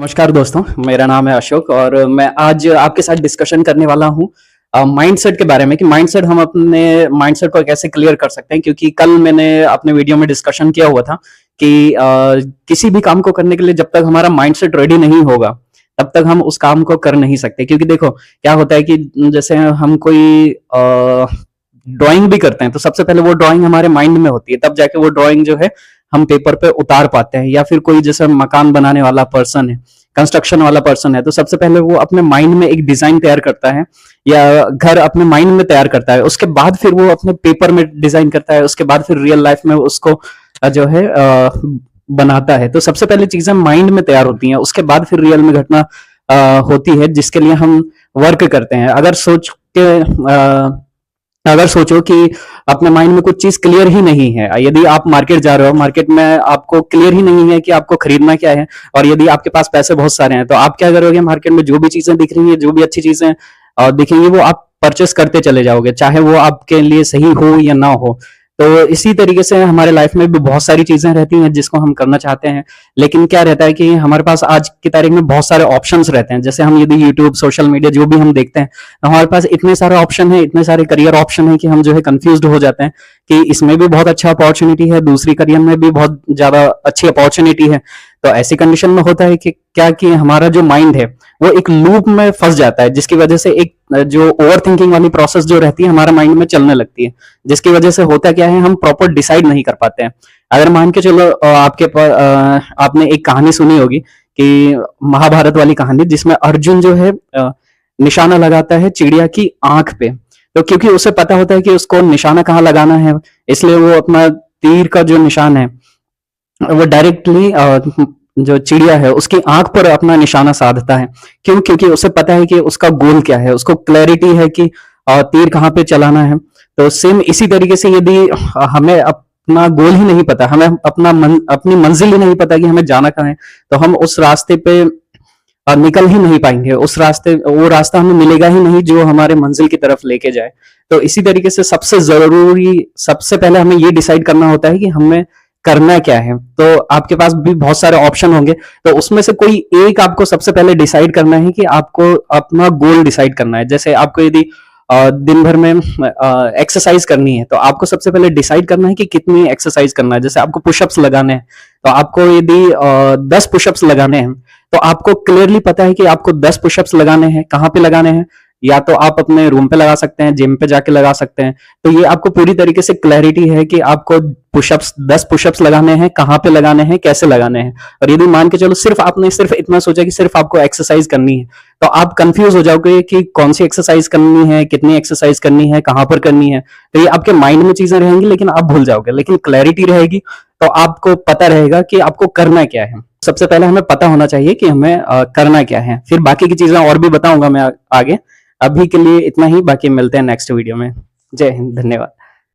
नमस्कार दोस्तों, मेरा नाम है अशोक और मैं आज आपके साथ डिस्कशन करने वाला हूँ माइंडसेट के बारे में कि माइंडसेट हम अपने माइंडसेट को कैसे क्लियर कर सकते हैं। क्योंकि कल मैंने अपने वीडियो में डिस्कशन किया हुआ था कि किसी भी काम को करने के लिए जब तक हमारा माइंडसेट रेडी नहीं होगा तब तक हम उस काम को कर नहीं सकते। क्योंकि देखो क्या होता है कि जैसे हम कोई ड्राइंग भी करते हैं तो सबसे पहले वो ड्राइंग हमारे माइंड में होती है, तब जाके वो ड्राइंग जो है हम पेपर पे उतार पाते हैं। या फिर कोई जैसे मकान बनाने वाला पर्सन है, कंस्ट्रक्शन वाला पर्सन है, तो सबसे पहले वो अपने माइंड में एक डिजाइन तैयार करता है या घर अपने माइंड में तैयार करता है, उसके बाद फिर वो अपने पेपर में डिजाइन करता है, उसके बाद फिर रियल लाइफ में उसको जो है बनाता है। तो सबसे पहले चीजें माइंड में तैयार होती हैं, उसके बाद फिर रियल में घटना होती है जिसके लिए हम वर्क करते हैं। अगर सोचो कि अपने माइंड में कुछ चीज क्लियर ही नहीं है, यदि आप मार्केट जा रहे हो, मार्केट में आपको क्लियर ही नहीं है कि आपको खरीदना क्या है, और यदि आपके पास पैसे बहुत सारे हैं तो आप क्या करोगे, मार्केट में जो भी चीजें दिख रही है, जो भी अच्छी चीजें दिखेंगी वो आप परचेस करते चले जाओगे, चाहे वो आपके लिए सही हो या ना हो। तो इसी तरीके से हमारे लाइफ में भी बहुत सारी चीजें रहती हैं जिसको हम करना चाहते हैं, लेकिन क्या रहता है कि हमारे पास आज की तारीख में बहुत सारे ऑप्शंस रहते हैं। जैसे हम यदि यूट्यूब, सोशल मीडिया जो भी हम देखते हैं तो हमारे पास इतने सारे ऑप्शन है, इतने सारे करियर ऑप्शन है कि हम जो है कंफ्यूज्ड हो जाते हैं कि इसमें भी बहुत अच्छा अपॉर्चुनिटी है, दूसरी करियर में भी बहुत ज्यादा अच्छी अपॉर्चुनिटी है। तो ऐसी कंडीशन में होता है कि क्या कि हमारा जो माइंड है वो एक लूप में फंस जाता है, जिसकी वजह से एक जो ओवर थिंकिंग वाली प्रोसेस जो रहती है हमारे माइंड में चलने लगती है, जिसकी वजह से होता क्या है, हम प्रॉपर डिसाइड नहीं कर पाते हैं। अगर मान के चलो आपने एक कहानी सुनी होगी कि महाभारत वाली कहानी, जिसमें अर्जुन जो है निशाना लगाता है चिड़िया की आंख पे। तो क्योंकि उसे पता होता है कि उसको निशाना कहाँ लगाना है, इसलिए वो अपना तीर का जो निशान है वो डायरेक्टली जो चिड़िया है उसकी आंख पर अपना निशाना साधता है। क्यों? क्योंकि उसे पता है कि उसका गोल क्या है, उसको क्लैरिटी है कि तीर कहाँ पे चलाना है। तो सेम इसी तरीके से यदि हमें अपना गोल ही नहीं पता, हमें अपनी मंजिल ही नहीं पता कि हमें जाना कहाँ है, तो हम उस रास्ते पे निकल ही नहीं पाएंगे। वो रास्ता हमें मिलेगा ही नहीं जो हमारे मंजिल की तरफ लेके जाए। तो इसी तरीके से सबसे पहले हमें ये डिसाइड करना होता है कि हमें करना क्या है। तो आपके पास भी बहुत सारे ऑप्शन होंगे, तो उसमें से कोई एक आपको सबसे पहले डिसाइड करना है कि आपको अपना गोल डिसाइड करना है। जैसे आपको यदि दिन भर में एक्सरसाइज करनी है तो आपको सबसे पहले डिसाइड करना है कि कितनी एक्सरसाइज करना है। जैसे आपको पुशअप्स लगाने हैं तो आपको यदि 10 पुशअप्स लगाने हैं तो आपको क्लियरली पता है कि आपको 10 पुशअप्स लगाने हैं, कहाँ पे लगाने हैं। या तो आप अपने रूम पे लगा सकते हैं, जिम पे जाके लगा सकते हैं। तो ये आपको पूरी तरीके से क्लैरिटी है कि आपको 10 पुशअप्स लगाने हैं, कहाँ पे लगाने हैं, कैसे लगाने हैं। और यदि मान के चलो आपने सिर्फ इतना सोचा कि सिर्फ आपको एक्सरसाइज करनी है, तो आप कंफ्यूज हो जाओगे कि कौन सी एक्सरसाइज करनी है, कितनी एक्सरसाइज करनी है, कहाँ पर करनी है। तो ये आपके माइंड में चीजें रहेंगी लेकिन आप भूल जाओगे। लेकिन क्लैरिटी रहेगी तो आपको पता रहेगा कि आपको करना क्या है। सबसे पहले हमें पता होना चाहिए कि हमें करना क्या है, फिर बाकी की चीजें और भी बताऊंगा मैं आगे। अभी के लिए इतना ही, बाकी मिलते हैं नेक्स्ट वीडियो में। जय हिंद, धन्यवाद।